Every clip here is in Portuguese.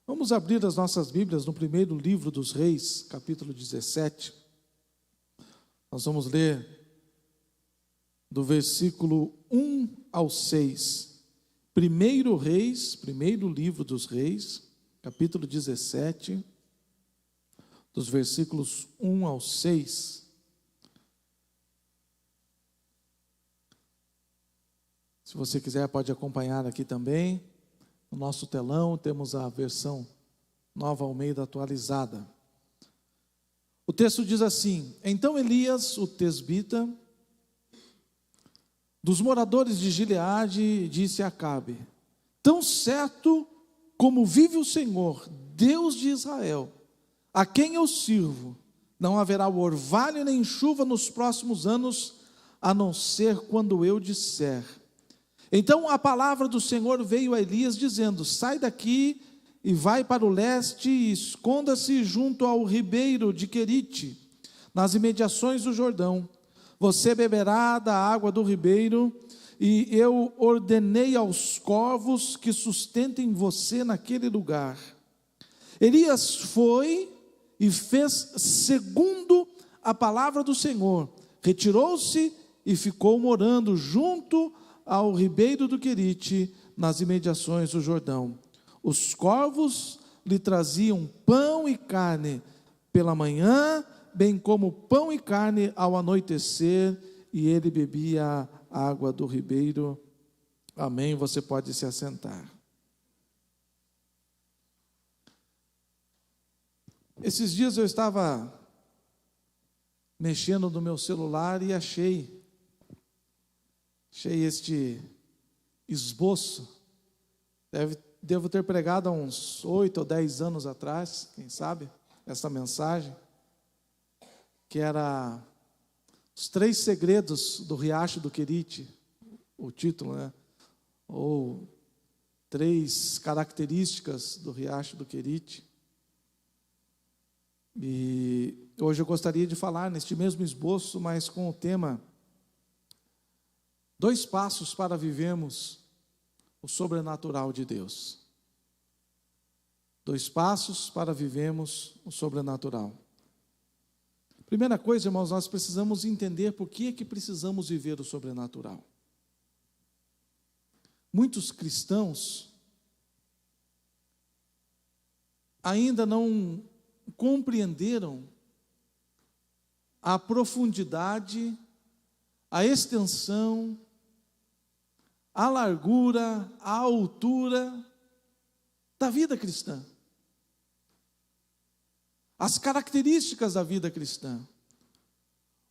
Vamos abrir as nossas Bíblias no primeiro livro dos Reis, capítulo 17. Nós vamos ler do versículo 1 ao 6. Primeiro Reis, primeiro livro dos Reis, capítulo 17, dos versículos 1 ao 6. Se você quiser, pode acompanhar aqui também. No nosso telão temos a versão Nova Almeida atualizada. O texto diz assim: Então Elias, o tesbita, dos moradores de Gileade, disse a Acabe: Tão certo como vive o Senhor, Deus de Israel, a quem eu sirvo, não haverá orvalho nem chuva nos próximos anos, a não ser quando eu disser. Então a palavra do Senhor veio a Elias dizendo: Sai daqui e vai para o leste e esconda-se junto ao ribeiro de Querite, nas imediações do Jordão. Você beberá da água do ribeiro, e eu ordenei aos corvos que sustentem você naquele lugar. Elias foi e fez segundo a palavra do Senhor. Retirou-se e ficou morando junto ao ribeiro do Querite, nas imediações do Jordão. Os corvos lhe traziam pão e carne pela manhã, bem como pão e carne ao anoitecer, e ele bebia a água do ribeiro. Amém. Você pode se assentar. Esses dias eu estava mexendo no meu celular e achei este esboço. Devo ter pregado há uns 8 ou 10 anos atrás, quem sabe, essa mensagem, que era Os 3 Segredos do Riacho do Querite, o título, né? Ou 3 características do Riacho do Querite. E hoje eu gostaria de falar neste mesmo esboço, mas com o tema 2 passos para vivermos o sobrenatural de Deus. 2 passos para vivermos o sobrenatural. Primeira coisa, irmãos, nós precisamos entender por que é que precisamos viver o sobrenatural. Muitos cristãos ainda não compreenderam a profundidade, a extensão, a largura, a altura da vida cristã. As características da vida cristã.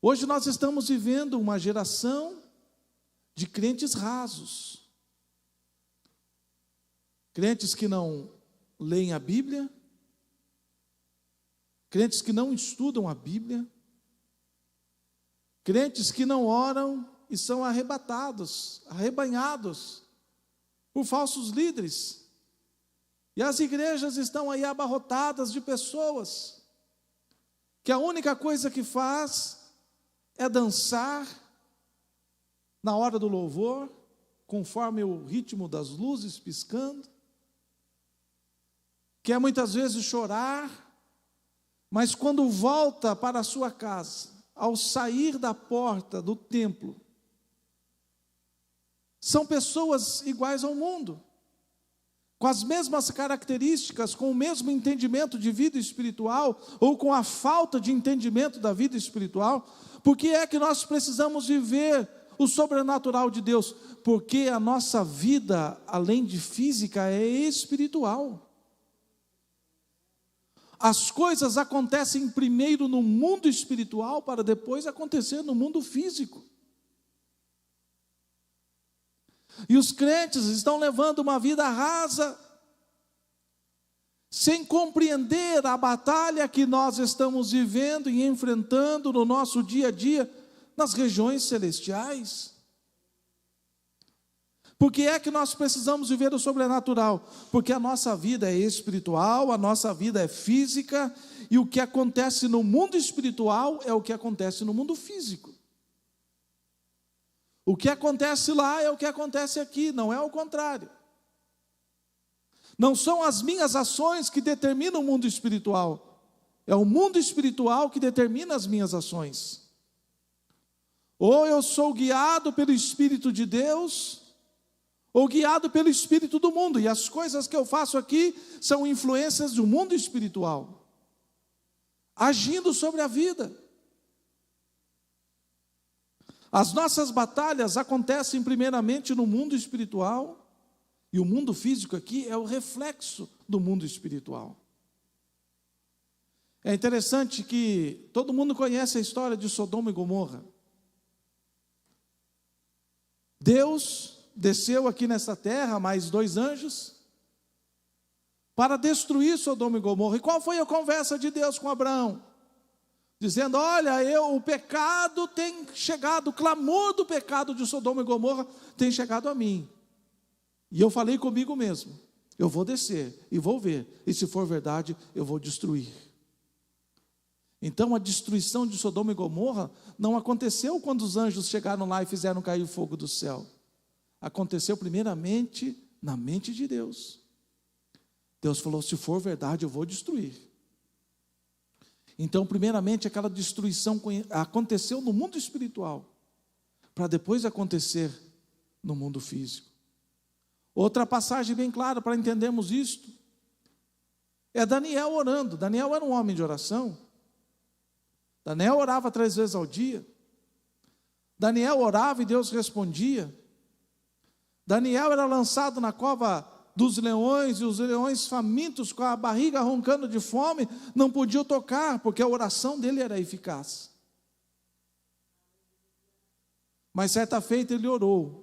Hoje nós estamos vivendo uma geração de crentes rasos. Crentes que não leem a Bíblia, crentes que não estudam a Bíblia, crentes que não oram e são arrebanhados por falsos líderes. E as igrejas estão aí abarrotadas de pessoas que a única coisa que faz é dançar na hora do louvor, conforme o ritmo das luzes piscando, quer muitas vezes chorar, mas quando volta para a sua casa, ao sair da porta do templo, são pessoas iguais ao mundo, com as mesmas características, com o mesmo entendimento de vida espiritual, ou com a falta de entendimento da vida espiritual. Por que é que nós precisamos viver o sobrenatural de Deus? Porque a nossa vida, além de física, é espiritual. As coisas acontecem primeiro no mundo espiritual, para depois acontecer no mundo físico. E os crentes estão levando uma vida rasa, sem compreender a batalha que nós estamos vivendo e enfrentando no nosso dia a dia, nas regiões celestiais. Por que é que nós precisamos viver o sobrenatural? Porque a nossa vida é espiritual, a nossa vida é física, e o que acontece no mundo espiritual é o que acontece no mundo físico. O que acontece lá é o que acontece aqui, não é o contrário. Não são as minhas ações que determinam o mundo espiritual. É o mundo espiritual que determina as minhas ações. Ou eu sou guiado pelo Espírito de Deus, ou guiado pelo Espírito do mundo. E as coisas que eu faço aqui são influências do mundo espiritual, agindo sobre a vida. As nossas batalhas acontecem primeiramente no mundo espiritual, e o mundo físico aqui é o reflexo do mundo espiritual. É interessante que todo mundo conhece a história de Sodoma e Gomorra. Deus desceu aqui nessa terra, mais 2 anjos, para destruir Sodoma e Gomorra. E qual foi a conversa de Deus com Abraão? Dizendo: olha, o pecado tem chegado, o clamor do pecado de Sodoma e Gomorra tem chegado a mim. E eu falei comigo mesmo, eu vou descer e vou ver, e se for verdade, eu vou destruir. Então a destruição de Sodoma e Gomorra não aconteceu quando os anjos chegaram lá e fizeram cair o fogo do céu. Aconteceu primeiramente na mente de Deus. Deus falou: se for verdade, eu vou destruir. Então, primeiramente, aquela destruição aconteceu no mundo espiritual, para depois acontecer no mundo físico. Outra passagem bem clara para entendermos isto é Daniel orando. Daniel era um homem de oração. Daniel orava 3 vezes ao dia. Daniel orava e Deus respondia. Daniel era lançado na cova dos leões, e os leões famintos, com a barriga roncando de fome, não podiam tocar, porque a oração dele era eficaz. Mas certa feita ele orou,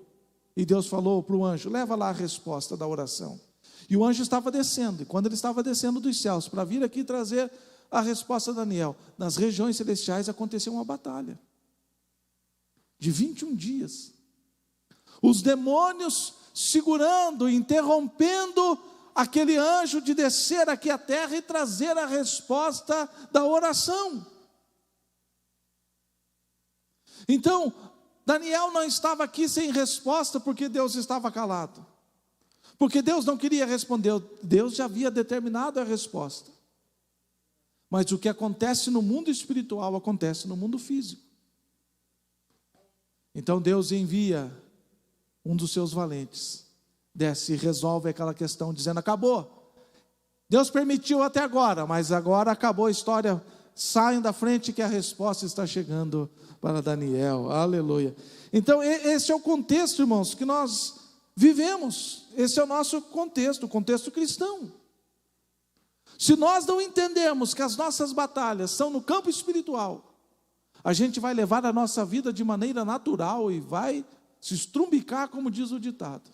e Deus falou para o anjo: leva lá a resposta da oração. E o anjo estava descendo, e quando ele estava descendo dos céus, para vir aqui trazer a resposta a Daniel, nas regiões celestiais aconteceu uma batalha, de 21 dias, os demônios segurando, interrompendo aquele anjo de descer aqui à terra e trazer a resposta da oração. Então, Daniel não estava aqui sem resposta porque Deus estava calado, porque Deus não queria responder, Deus já havia determinado a resposta. Mas o que acontece no mundo espiritual acontece no mundo físico. Então Deus envia um dos seus valentes, desce e resolve aquela questão, dizendo: acabou. Deus permitiu até agora, mas agora acabou a história. Saiam da frente que a resposta está chegando para Daniel. Aleluia. Então esse é o contexto, irmãos, que nós vivemos. Esse é o nosso contexto, o contexto cristão. Se nós não entendermos que as nossas batalhas são no campo espiritual, a gente vai levar a nossa vida de maneira natural e vai se estrumbicar, como diz o ditado.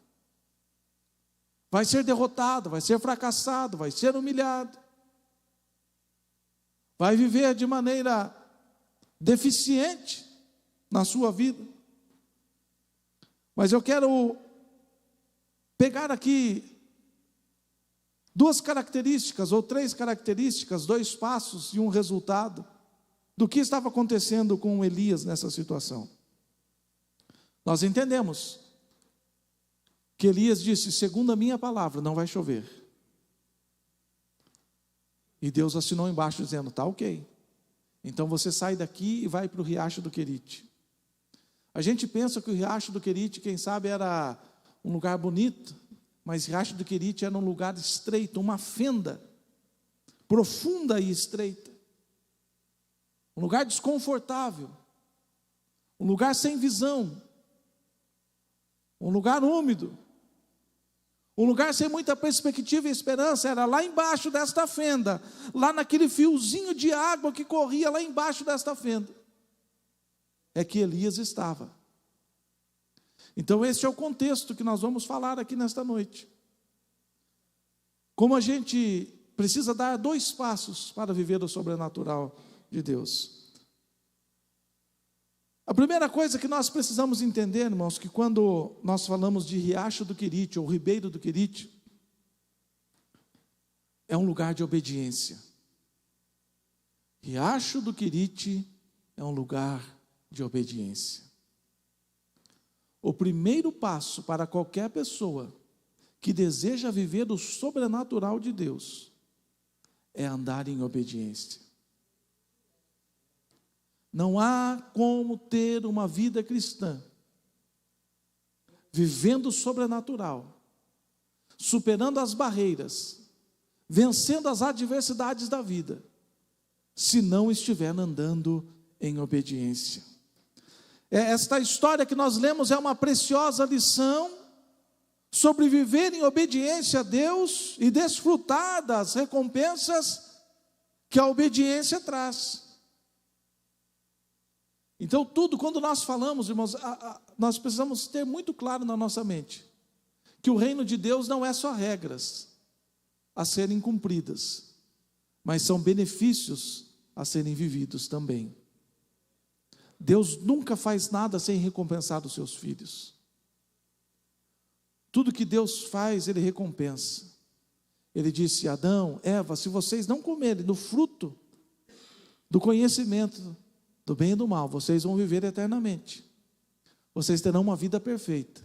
Vai ser derrotado, vai ser fracassado, vai ser humilhado. Vai viver de maneira deficiente na sua vida. Mas eu quero pegar aqui 2 características, ou 3 características, 2 passos e um resultado, do que estava acontecendo com Elias nessa situação. Nós entendemos que Elias disse: segundo a minha palavra, não vai chover. E Deus assinou embaixo dizendo: tá ok. Então você sai daqui e vai para o Riacho do Querite. A gente pensa que o Riacho do Querite, quem sabe, era um lugar bonito, mas Riacho do Querite era um lugar estreito, uma fenda profunda e estreita, um lugar desconfortável, um lugar sem visão, um lugar úmido, um lugar sem muita perspectiva e esperança. Era lá embaixo desta fenda, lá naquele fiozinho de água que corria lá embaixo desta fenda, é que Elias estava. Então esse é o contexto que nós vamos falar aqui nesta noite. Como a gente precisa dar 2 passos para viver o sobrenatural de Deus. A primeira coisa que nós precisamos entender, irmãos, que quando nós falamos de Riacho do Querite, ou Ribeiro do Querite, é um lugar de obediência. Riacho do Querite é um lugar de obediência. O primeiro passo para qualquer pessoa que deseja viver o sobrenatural de Deus é andar em obediência. Não há como ter uma vida cristã vivendo o sobrenatural, superando as barreiras, vencendo as adversidades da vida, se não estiver andando em obediência. Esta história que nós lemos é uma preciosa lição sobre viver em obediência a Deus e desfrutar das recompensas que a obediência traz. Então tudo, quando nós falamos, irmãos, nós precisamos ter muito claro na nossa mente, que o reino de Deus não é só regras a serem cumpridas, mas são benefícios a serem vividos também. Deus nunca faz nada sem recompensar os seus filhos. Tudo que Deus faz, Ele recompensa. Ele disse: Adão, Eva, se vocês não comerem do fruto do conhecimento do bem e do mal, vocês vão viver eternamente. Vocês terão uma vida perfeita.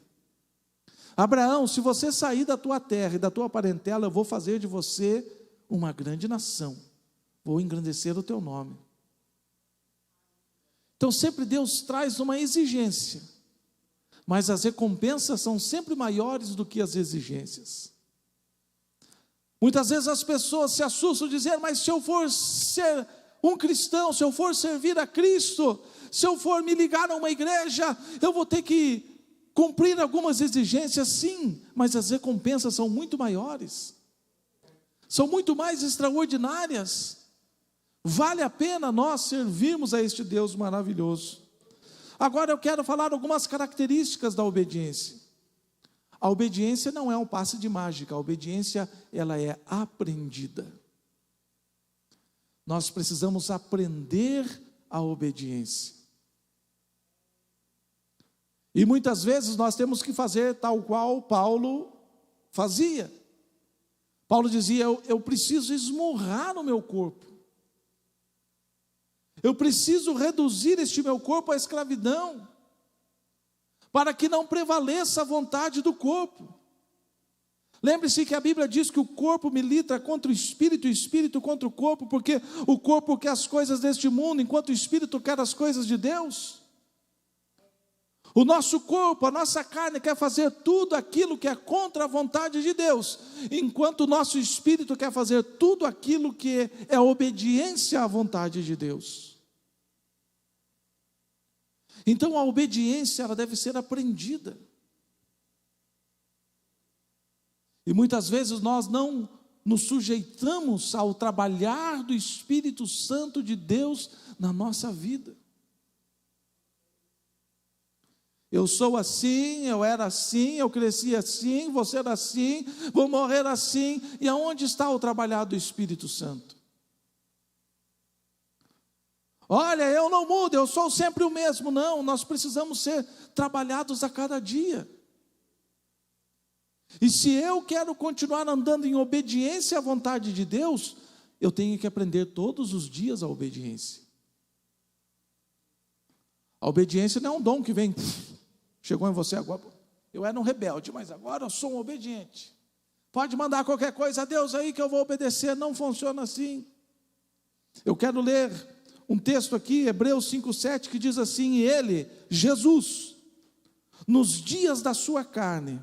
Abraão, se você sair da tua terra e da tua parentela, eu vou fazer de você uma grande nação. Vou engrandecer o teu nome. Então sempre Deus traz uma exigência, mas as recompensas são sempre maiores do que as exigências. Muitas vezes as pessoas se assustam dizendo: mas se eu for ser um cristão, se eu for servir a Cristo, se eu for me ligar a uma igreja, eu vou ter que cumprir algumas exigências. Sim, mas as recompensas são muito maiores, são muito mais extraordinárias. Vale a pena nós servirmos a este Deus maravilhoso. Agora eu quero falar algumas características da obediência. A obediência não é um passe de mágica, a obediência ela é aprendida. Nós precisamos aprender a obediência. E muitas vezes nós temos que fazer tal qual Paulo fazia. Paulo dizia: eu preciso esmurrar o meu corpo. Eu preciso reduzir este meu corpo à escravidão, para que não prevaleça a vontade do corpo. Lembre-se que a Bíblia diz que o corpo milita contra o espírito e o espírito contra o corpo, porque o corpo quer as coisas deste mundo, enquanto o espírito quer as coisas de Deus. O nosso corpo, a nossa carne quer fazer tudo aquilo que é contra a vontade de Deus, enquanto o nosso espírito quer fazer tudo aquilo que é obediência à vontade de Deus. Então a obediência ela deve ser aprendida. E muitas vezes nós não nos sujeitamos ao trabalhar do Espírito Santo de Deus na nossa vida. Eu sou assim, eu era assim, eu cresci assim, você era assim, vou morrer assim. E aonde está o trabalhar do Espírito Santo? Olha, eu não mudo, eu sou sempre o mesmo. Não, nós precisamos ser trabalhados a cada dia. E se eu quero continuar andando em obediência à vontade de Deus, eu tenho que aprender todos os dias a obediência. A obediência não é um dom que vem, chegou em você agora. Eu era um rebelde, mas agora eu sou um obediente. Pode mandar qualquer coisa a Deus aí que eu vou obedecer. Não funciona assim. Eu quero ler um texto aqui, Hebreus 5:7, que diz assim: e ele, Jesus, nos dias da sua carne,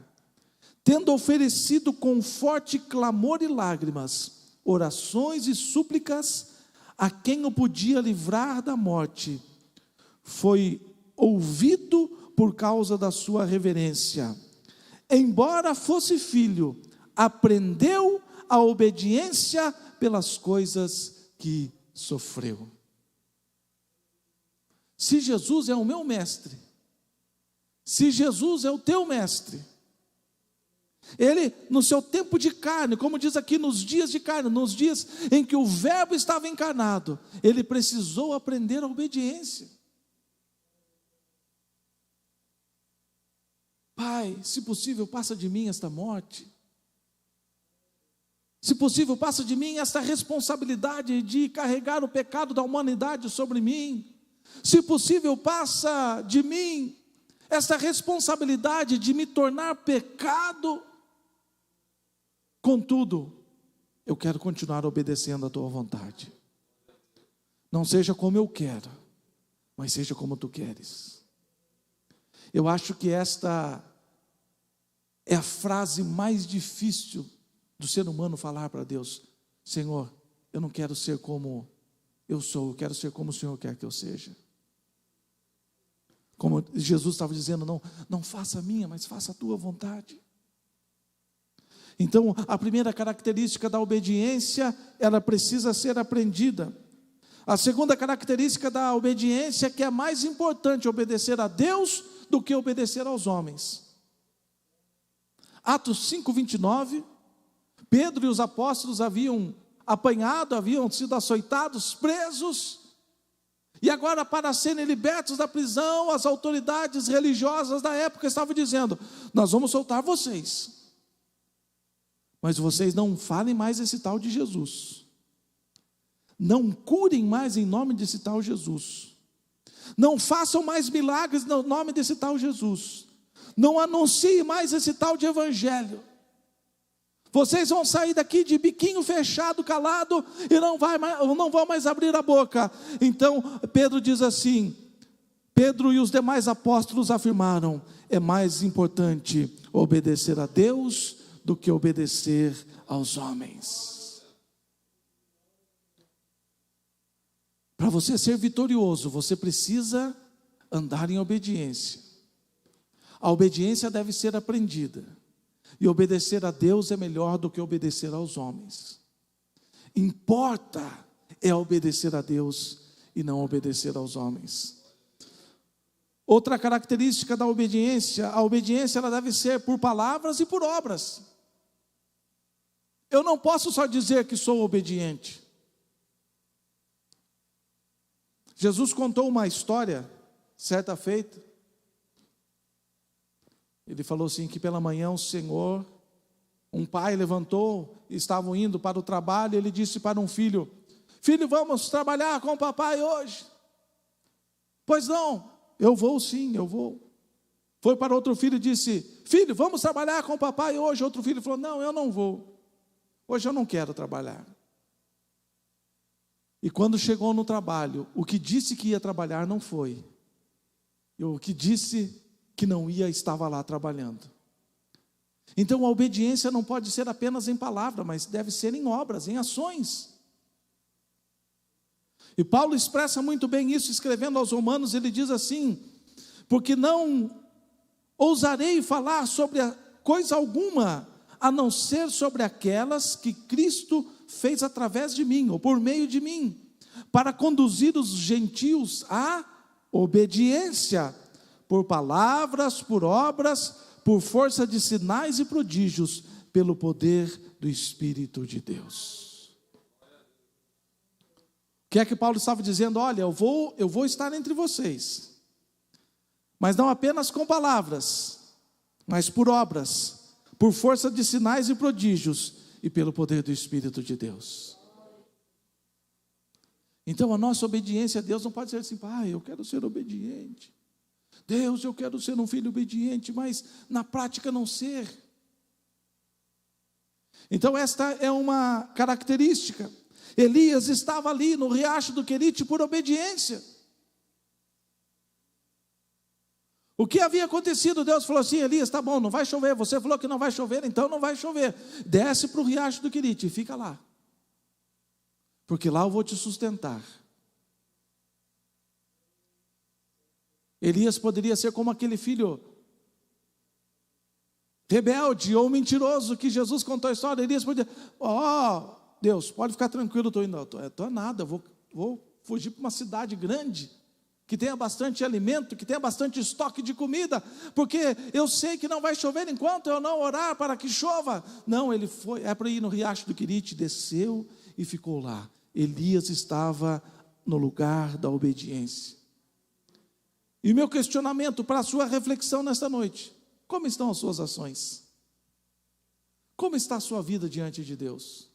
tendo oferecido com forte clamor e lágrimas, orações e súplicas, a quem o podia livrar da morte, foi ouvido por causa da sua reverência. Embora fosse filho, aprendeu a obediência pelas coisas que sofreu. Se Jesus é o meu mestre, se Jesus é o teu mestre, ele, no seu tempo de carne, como diz aqui, nos dias de carne, nos dias em que o verbo estava encarnado, ele precisou aprender a obediência. Pai, se possível, passa de mim esta morte. Se possível, passa de mim esta responsabilidade de carregar o pecado da humanidade sobre mim. Se possível, passa de mim esta responsabilidade de me tornar pecado contudo, eu quero continuar obedecendo a tua vontade. Não seja como eu quero, mas seja como tu queres. Eu acho que esta é a frase mais difícil do ser humano falar para Deus: Senhor, eu não quero ser como eu sou, eu quero ser como o Senhor quer que eu seja. Como Jesus estava dizendo, não faça a minha, mas faça a tua vontade. Então, a primeira característica da obediência, ela precisa ser aprendida. A segunda característica da obediência é que é mais importante obedecer a Deus do que obedecer aos homens. Atos 5:29, Pedro e os apóstolos haviam apanhado, haviam sido açoitados, presos, e agora, para serem libertos da prisão, as autoridades religiosas da época estavam dizendo: nós vamos soltar vocês, mas vocês não falem mais esse tal de Jesus, não curem mais em nome desse tal Jesus, não façam mais milagres no nome desse tal Jesus, não anunciem mais esse tal de evangelho. Vocês vão sair daqui de biquinho fechado, calado, e não vão mais abrir a boca. Então Pedro diz assim, Pedro e os demais apóstolos afirmaram: é mais importante obedecer a Deus do que obedecer aos homens. Para você ser vitorioso, você precisa andar em obediência. A obediência deve ser aprendida. E obedecer a Deus é melhor do que obedecer aos homens. Importa é obedecer a Deus e não obedecer aos homens. Outra característica da obediência, a obediência ela deve ser por palavras e por obras. Eu não posso só dizer que sou obediente. Jesus contou uma história, certa feita. Ele falou assim, que pela manhã um pai levantou, estavam indo para o trabalho, ele disse para um filho: filho, vamos trabalhar com o papai hoje? Pois não, eu vou sim, eu vou. Foi para outro filho e disse: filho, vamos trabalhar com o papai hoje? Outro filho falou: não, eu não vou, hoje eu não quero trabalhar. E quando chegou no trabalho, o que disse que ia trabalhar não foi, e o que disse que não ia, estava lá trabalhando. Então a obediência não pode ser apenas em palavra, mas deve ser em obras, em ações. E Paulo expressa muito bem isso, escrevendo aos Romanos, ele diz assim: porque não ousarei falar sobre coisa alguma, a não ser sobre aquelas que Cristo fez através de mim, ou por meio de mim, para conduzir os gentios à obediência, por palavras, por obras, por força de sinais e prodígios, pelo poder do Espírito de Deus. O que é que Paulo estava dizendo? Olha, eu vou estar entre vocês, mas não apenas com palavras, mas por obras, por força de sinais e prodígios, e pelo poder do Espírito de Deus. Então a nossa obediência a Deus não pode ser assim: pai, eu quero ser obediente. Deus, eu quero ser um filho obediente, mas na prática não ser. Então esta é uma característica. Elias estava ali no riacho do Querite por obediência. O que havia acontecido? Deus falou assim: Elias, tá bom, não vai chover, você falou que não vai chover, então não vai chover. Desce para o riacho do Querite e fica lá, porque lá eu vou te sustentar. Elias poderia ser como aquele filho rebelde ou mentiroso que Jesus contou a história. Elias poderia: Deus, pode ficar tranquilo, estou indo, estou nada, vou fugir para uma cidade grande, que tenha bastante alimento, que tenha bastante estoque de comida, porque eu sei que não vai chover enquanto eu não orar para que chova. Não, ele foi, para ir no riacho do Querite, desceu e ficou lá. Elias estava no lugar da obediência. E o meu questionamento para a sua reflexão nesta noite: como estão as suas ações? Como está a sua vida diante de Deus?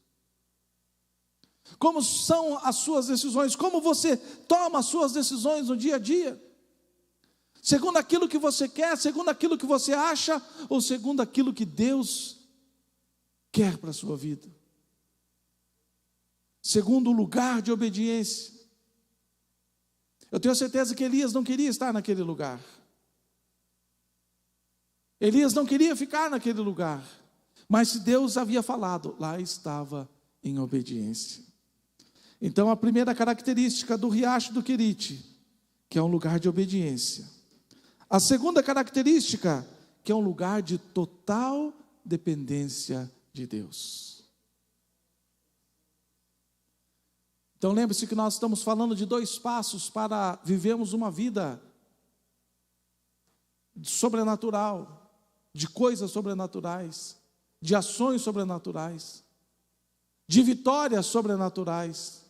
Como são as suas decisões? Como você toma as suas decisões no dia a dia? Segundo aquilo que você quer, segundo aquilo que você acha, ou segundo aquilo que Deus quer para a sua vida. Segundo lugar de obediência. Eu tenho certeza que Elias não queria estar naquele lugar. Elias não queria ficar naquele lugar. Mas se Deus havia falado, lá estava em obediência. Então a primeira característica do riacho do Querite, que é um lugar de obediência. A segunda característica, que é um lugar de total dependência de Deus. Então lembre-se que nós estamos falando de 2 passos para vivermos uma vida sobrenatural, de coisas sobrenaturais, de ações sobrenaturais, de vitórias sobrenaturais,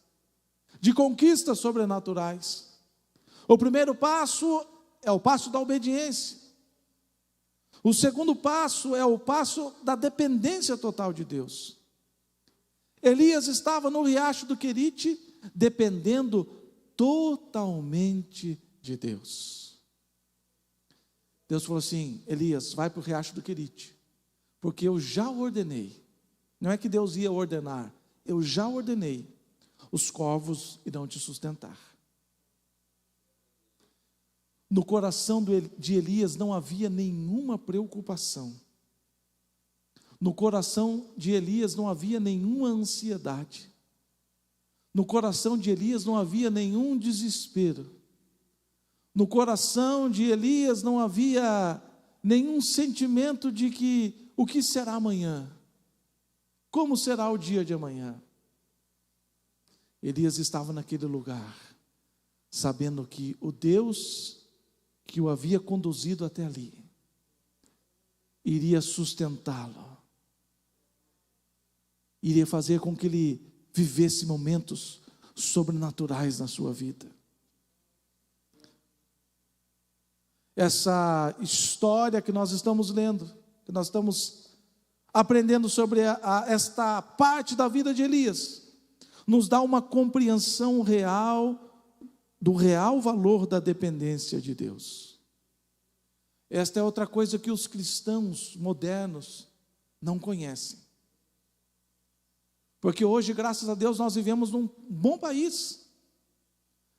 de conquistas sobrenaturais. O primeiro passo é o passo da obediência. O segundo passo é o passo da dependência total de Deus. Elias estava no riacho do Querite, dependendo totalmente de Deus. Deus falou assim: Elias, vai para o riacho do Querite, porque eu já ordenei. Não é que Deus ia ordenar, eu já ordenei. Os corvos irão te sustentar. No coração de Elias não havia nenhuma preocupação. No coração de Elias não havia nenhuma ansiedade. No coração de Elias não havia nenhum desespero. No coração de Elias não havia nenhum sentimento de que o que será amanhã? Como será o dia de amanhã? Elias estava naquele lugar, sabendo que o Deus que o havia conduzido até ali iria sustentá-lo, iria fazer com que ele vivesse momentos sobrenaturais na sua vida. Essa história que nós estamos lendo, que nós estamos aprendendo sobre esta parte da vida de Elias, nos dá uma compreensão real do real valor da dependência de Deus. Esta é outra coisa que os cristãos modernos não conhecem. Porque hoje, graças a Deus, nós vivemos num bom país.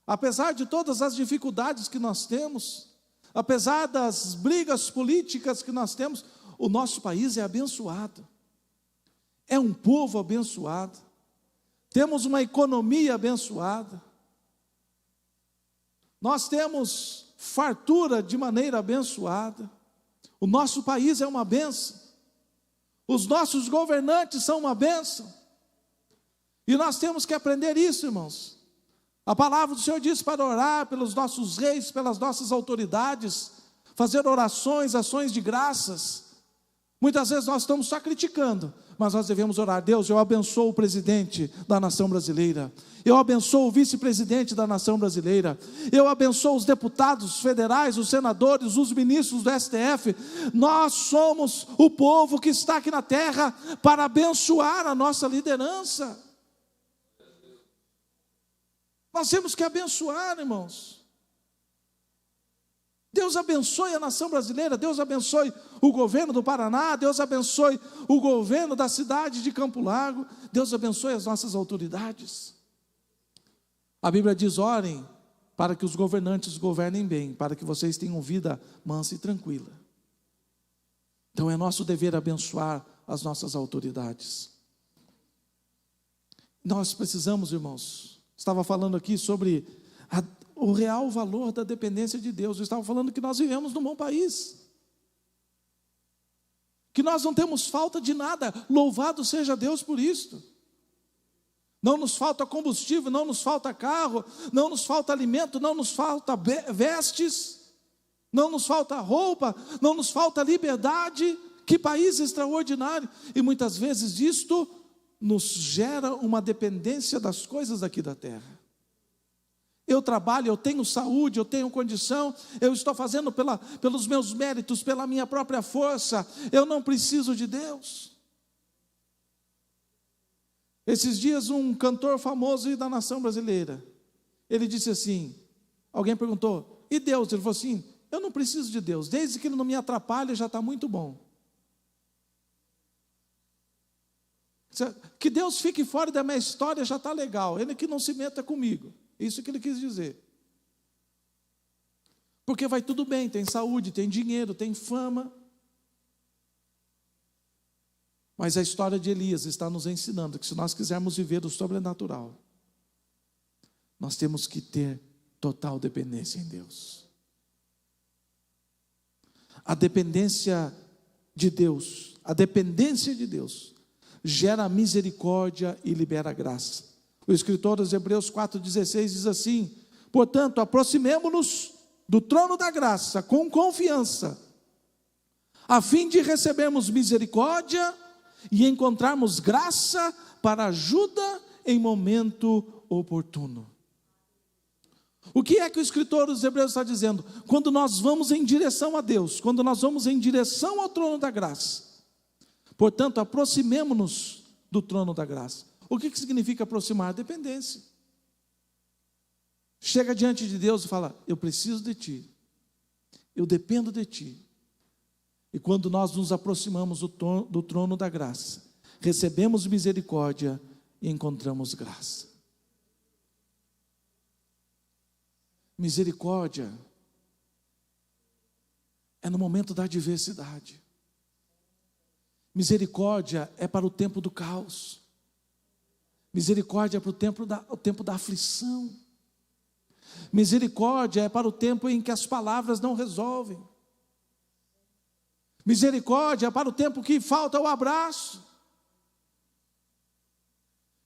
Apesar de todas as dificuldades que nós temos, apesar das brigas políticas que nós temos, o nosso país é abençoado. É um povo abençoado. Temos uma economia abençoada. Nós temos fartura de maneira abençoada. O nosso país é uma bênção. Os nossos governantes são uma bênção. E nós temos que aprender isso, irmãos. A palavra do Senhor diz para orar pelos nossos reis, pelas nossas autoridades, fazer orações, ações de graças. Muitas vezes nós estamos só criticando, mas nós devemos orar: Deus, eu abençoo o presidente da nação brasileira, eu abençoo o vice-presidente da nação brasileira, eu abençoo os deputados federais, os senadores, os ministros do STF. Nós somos o povo que está aqui na terra para abençoar a nossa liderança. Nós temos que abençoar, irmãos. Deus abençoe a nação brasileira, Deus abençoe o governo do Paraná, Deus abençoe o governo da cidade de Campo Largo, Deus abençoe as nossas autoridades. A Bíblia diz: orem para que os governantes governem bem, para que vocês tenham vida mansa e tranquila. Então é nosso dever abençoar as nossas autoridades. Nós precisamos, irmãos, estava falando aqui sobre o real valor da dependência de Deus. Eu estava falando que nós vivemos num bom país, que nós não temos falta de nada. Louvado seja Deus por isto. Não nos falta combustível, não nos falta carro, não nos falta alimento, não nos falta vestes, não nos falta roupa, não nos falta liberdade. Que país extraordinário! E muitas vezes isto nos gera uma dependência das coisas aqui da terra. Eu trabalho, eu tenho saúde, eu tenho condição, eu estou fazendo pelos meus méritos, pela minha própria força, eu não preciso de Deus. Esses dias um cantor famoso da nação brasileira, ele disse assim, alguém perguntou: e Deus? Ele falou assim: eu não preciso de Deus, desde que Ele não me atrapalhe já está muito bom. Que Deus fique fora da minha história já está legal, Ele que não se meta comigo. Isso que Ele quis dizer. Porque vai tudo bem, tem saúde, tem dinheiro, tem fama. Mas a história de Elias está nos ensinando que se nós quisermos viver o sobrenatural, nós temos que ter total dependência em Deus. A dependência de Deus gera misericórdia e libera graça. O escritor dos Hebreus 4,16 diz assim: portanto, aproximemo-nos do trono da graça com confiança, a fim de recebermos misericórdia e encontrarmos graça para ajuda em momento oportuno. O que é que o escritor dos Hebreus está dizendo? Quando nós vamos em direção a Deus, quando nós vamos em direção ao trono da graça, portanto, aproximemo-nos do trono da graça. O que significa aproximar? Dependência. Chega diante de Deus e fala: eu preciso de Ti, eu dependo de Ti. E quando nós nos aproximamos do trono da graça, recebemos misericórdia e encontramos graça. Misericórdia é no momento da adversidade. Misericórdia é para o tempo do caos. Misericórdia é para o tempo da aflição. Misericórdia é para o tempo em que as palavras não resolvem. Misericórdia é para o tempo que falta o abraço.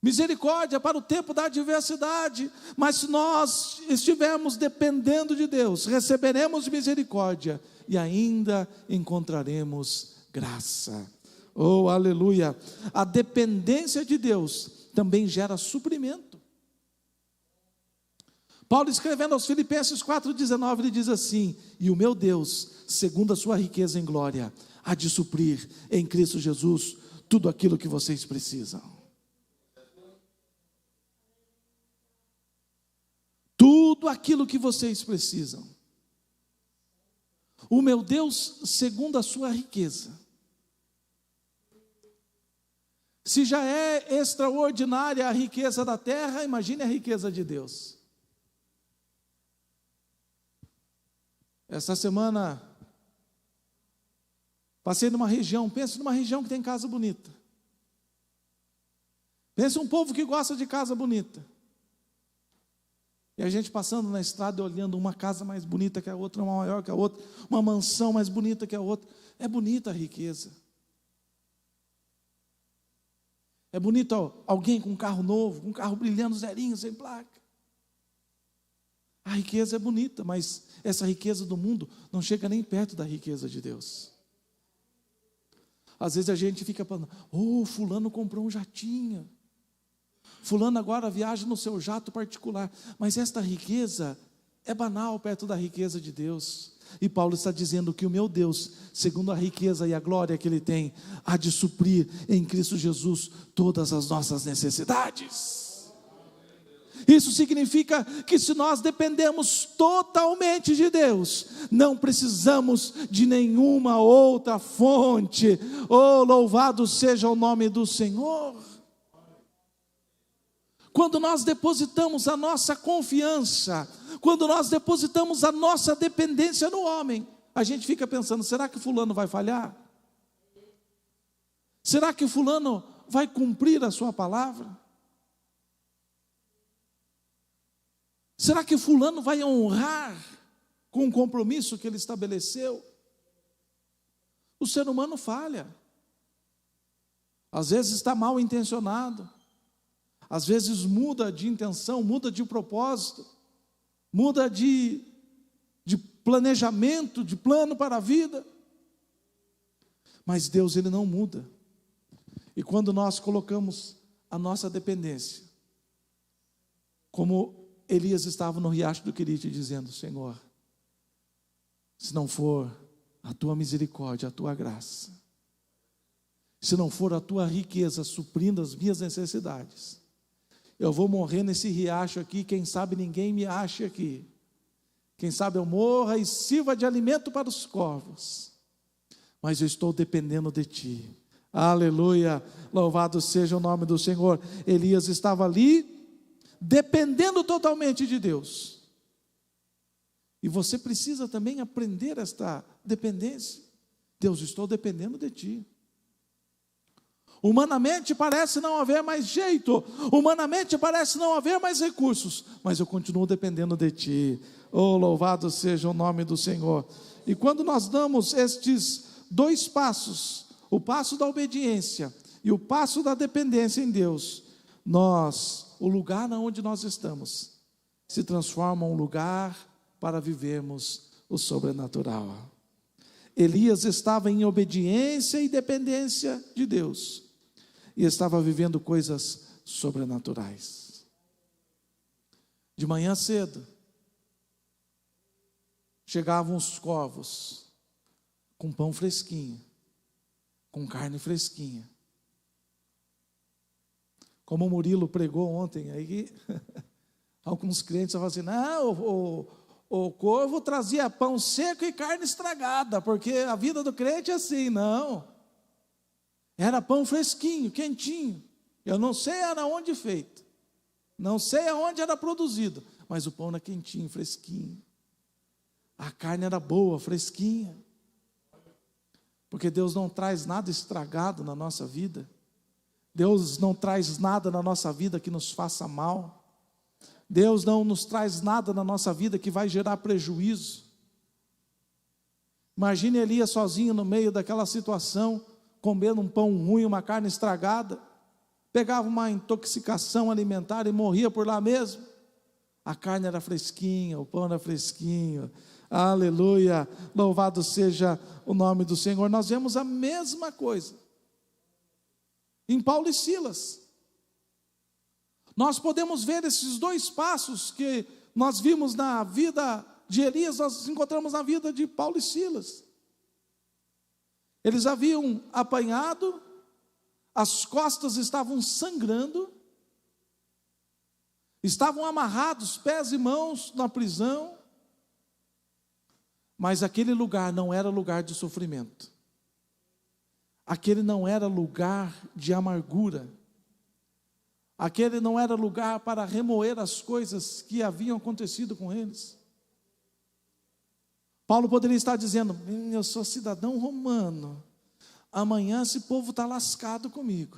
Misericórdia é para o tempo da adversidade. Mas se nós estivermos dependendo de Deus, receberemos misericórdia e ainda encontraremos graça. Oh, aleluia! A dependência de Deus também gera suprimento. Paulo, escrevendo aos Filipenses 4,19, ele diz assim: e o meu Deus, segundo a sua riqueza em glória, há de suprir em Cristo Jesus tudo aquilo que vocês precisam. Tudo aquilo que vocês precisam. O meu Deus, segundo a sua riqueza. Se já é extraordinária a riqueza da terra, imagine a riqueza de Deus. Essa semana, passei numa região, pensa numa região que tem casa bonita. Pensa um povo que gosta de casa bonita. E a gente passando na estrada e olhando uma casa mais bonita que a outra, uma maior que a outra, uma mansão mais bonita que a outra. É bonita a riqueza. É bonito alguém com um carro novo, com um carro brilhando, zerinho, sem placa. A riqueza é bonita, mas essa riqueza do mundo não chega nem perto da riqueza de Deus. Às vezes a gente fica falando: oh, fulano comprou um jatinho, fulano agora viaja no seu jato particular. Mas esta riqueza é banal perto da riqueza de Deus. E Paulo está dizendo que o meu Deus, segundo a riqueza e a glória que Ele tem, há de suprir em Cristo Jesus todas as nossas necessidades. Isso significa que se nós dependemos totalmente de Deus, não precisamos de nenhuma outra fonte. Oh, louvado seja o nome do Senhor. Quando nós depositamos a nossa confiança, quando nós depositamos a nossa dependência no homem, a gente fica pensando: será que fulano vai falhar? Será que fulano vai cumprir a sua palavra? Será que fulano vai honrar com o compromisso que ele estabeleceu? O ser humano falha. Às vezes está mal intencionado. Às vezes muda de intenção, muda de propósito, muda de planejamento, de plano para a vida. Mas Deus, Ele não muda. E quando nós colocamos a nossa dependência, como Elias estava no riacho do Querite dizendo: Senhor, se não for a tua misericórdia, a tua graça, se não for a tua riqueza suprindo as minhas necessidades, eu vou morrer nesse riacho aqui, quem sabe ninguém me ache aqui, quem sabe eu morra e sirva de alimento para os corvos, mas eu estou dependendo de Ti. Aleluia, louvado seja o nome do Senhor. Elias estava ali, dependendo totalmente de Deus. E você precisa também aprender esta dependência. Deus, estou dependendo de Ti. Humanamente parece não haver mais jeito, humanamente parece não haver mais recursos, mas eu continuo dependendo de Ti. Oh, louvado seja o nome do Senhor. E quando nós damos estes dois passos, o passo da obediência e o passo da dependência em Deus, o lugar onde nós estamos, se transforma em um lugar para vivermos o sobrenatural. Elias estava em obediência e dependência de Deus, e estava vivendo coisas sobrenaturais. De manhã cedo, chegavam os corvos, com pão fresquinho, com carne fresquinha. Como o Murilo pregou ontem, aí alguns crentes falavam assim, não, o corvo trazia pão seco e carne estragada, porque a vida do crente é assim. Não, era pão fresquinho, quentinho. Eu não sei era onde feito, não sei aonde era produzido, mas o pão era quentinho, fresquinho. A carne era boa, fresquinha. Porque Deus não traz nada estragado na nossa vida. Deus não traz nada na nossa vida que nos faça mal. Deus não nos traz nada na nossa vida que vai gerar prejuízo. Imagine Elias sozinho no meio daquela situação, comendo um pão ruim, uma carne estragada, pegava uma intoxicação alimentar e morria por lá mesmo. A carne era fresquinha, o pão era fresquinho. Aleluia, louvado seja o nome do Senhor. Nós vemos a mesma coisa em Paulo e Silas. Nós podemos ver esses dois passos que nós vimos na vida de Elias, nós encontramos na vida de Paulo e Silas. Eles haviam apanhado, as costas estavam sangrando, estavam amarrados, pés e mãos na prisão, mas aquele lugar não era lugar de sofrimento, aquele não era lugar de amargura, aquele não era lugar para remoer as coisas que haviam acontecido com eles. Paulo poderia estar dizendo, eu sou cidadão romano, amanhã esse povo está lascado comigo,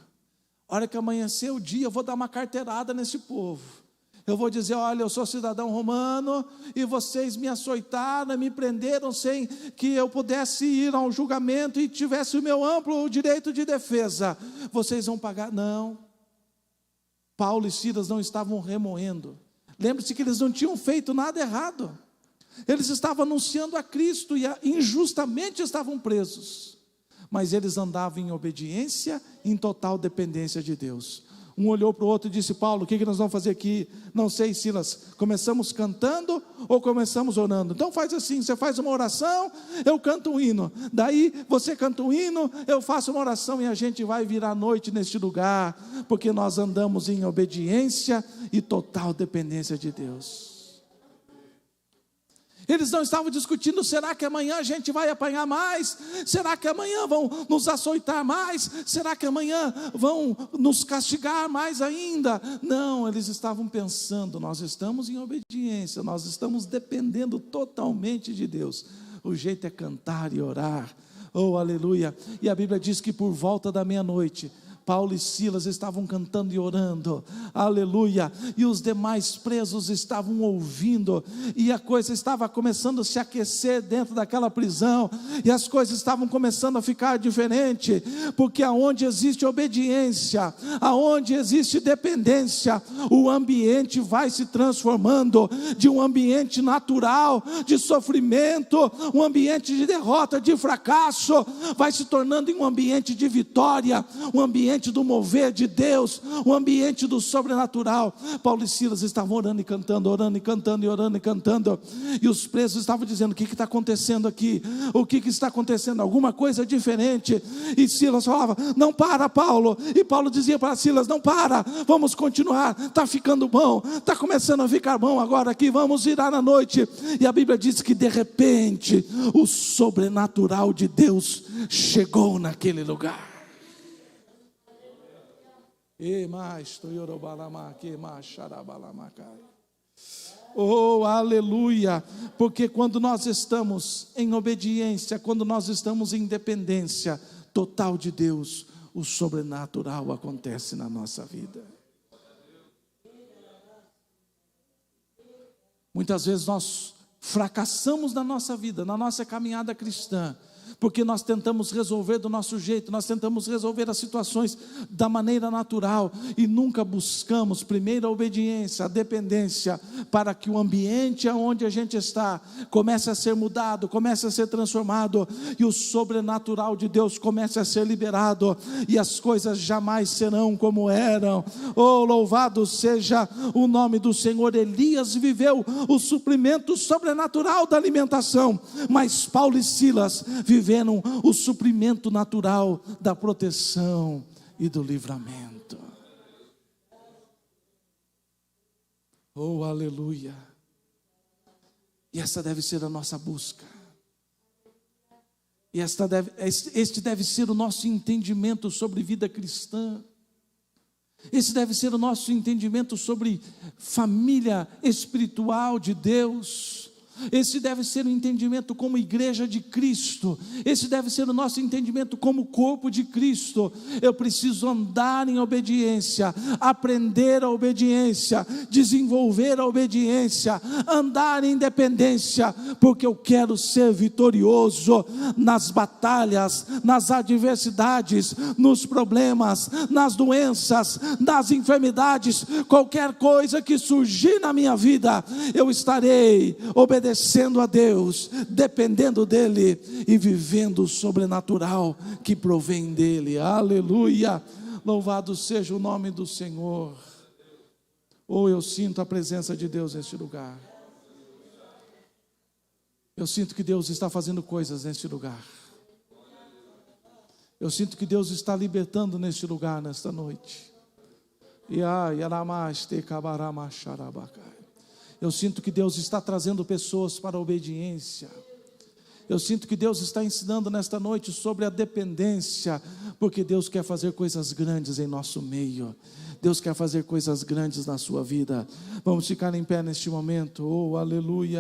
a hora que amanhecer o dia eu vou dar uma carteirada nesse povo, eu vou dizer, olha, eu sou cidadão romano, e vocês me açoitaram, me prenderam sem que eu pudesse ir ao julgamento, e tivesse o meu amplo direito de defesa, vocês vão pagar. Não, Paulo e Silas não estavam remoendo, lembre-se que eles não tinham feito nada errado, eles estavam anunciando a Cristo, e injustamente estavam presos, mas eles andavam em obediência, em total dependência de Deus. Um olhou para o outro e disse, Paulo, o que nós vamos fazer aqui? Não sei, Silas, começamos cantando ou começamos orando? Então faz assim, você faz uma oração, eu canto um hino, daí você canta um hino, eu faço uma oração, e a gente vai virar noite neste lugar, porque nós andamos em obediência e total dependência de Deus. Eles não estavam discutindo, será que amanhã a gente vai apanhar mais? Será que amanhã vão nos açoitar mais? Será que amanhã vão nos castigar mais ainda? Não, eles estavam pensando, nós estamos em obediência, nós estamos dependendo totalmente de Deus. O jeito é cantar e orar, oh aleluia. E a Bíblia diz que por volta da meia-noite, Paulo e Silas estavam cantando e orando, aleluia, e os demais presos estavam ouvindo, e a coisa estava começando a se aquecer dentro daquela prisão, e as coisas estavam começando a ficar diferente, porque aonde existe obediência, aonde existe dependência, o ambiente vai se transformando, de um ambiente natural, de sofrimento, um ambiente de derrota, de fracasso, vai se tornando em um ambiente de vitória, um ambiente do mover de Deus, o ambiente do sobrenatural. Paulo e Silas estavam orando e cantando, orando e cantando, e orando e cantando, e os presos estavam dizendo, o que está acontecendo aqui? O que está acontecendo? Alguma coisa diferente. E Silas falava, não para, Paulo. E Paulo dizia para Silas, não para, vamos continuar, está ficando bom, está começando a ficar bom agora aqui, vamos virar na noite. E a Bíblia diz que de repente o sobrenatural de Deus chegou naquele lugar. E mais, toyorobalama, que mais, xarabalamacai. Oh, aleluia, porque quando nós estamos em obediência, quando nós estamos em dependência total de Deus, o sobrenatural acontece na nossa vida. Muitas vezes nós fracassamos na nossa vida, na nossa caminhada cristã, porque nós tentamos resolver do nosso jeito, nós tentamos resolver as situações da maneira natural e nunca buscamos primeiro a obediência, a dependência, para que o ambiente onde a gente está comece a ser mudado, comece a ser transformado e o sobrenatural de Deus comece a ser liberado e as coisas jamais serão como eram. Oh, louvado seja o nome do Senhor. Elias viveu o suprimento sobrenatural da alimentação, mas Paulo e Silas viveram o suprimento natural da proteção e do livramento. Oh, aleluia. E essa deve ser a nossa busca. E este deve ser o nosso entendimento sobre vida cristã. Esse deve ser o nosso entendimento sobre família espiritual de Deus. Esse deve ser o entendimento como igreja de Cristo. Esse deve ser o nosso entendimento como corpo de Cristo. Eu preciso andar em obediência, aprender a obediência, desenvolver a obediência, andar em dependência, porque eu quero ser vitorioso nas batalhas, nas adversidades, nos problemas, nas doenças, nas enfermidades, qualquer coisa que surgir na minha vida, eu estarei obedecendo a Deus, dependendo dEle e vivendo o sobrenatural que provém dEle. Aleluia, louvado seja o nome do Senhor. Oh, eu sinto a presença de Deus neste lugar. Eu sinto que Deus está fazendo coisas neste lugar. Eu sinto que Deus está libertando neste lugar, nesta noite. Eu sinto que Deus está trazendo pessoas para a obediência. Eu sinto que Deus está ensinando nesta noite sobre a dependência, porque Deus quer fazer coisas grandes em nosso meio. Deus quer fazer coisas grandes na sua vida. Vamos ficar em pé neste momento. Oh, aleluia.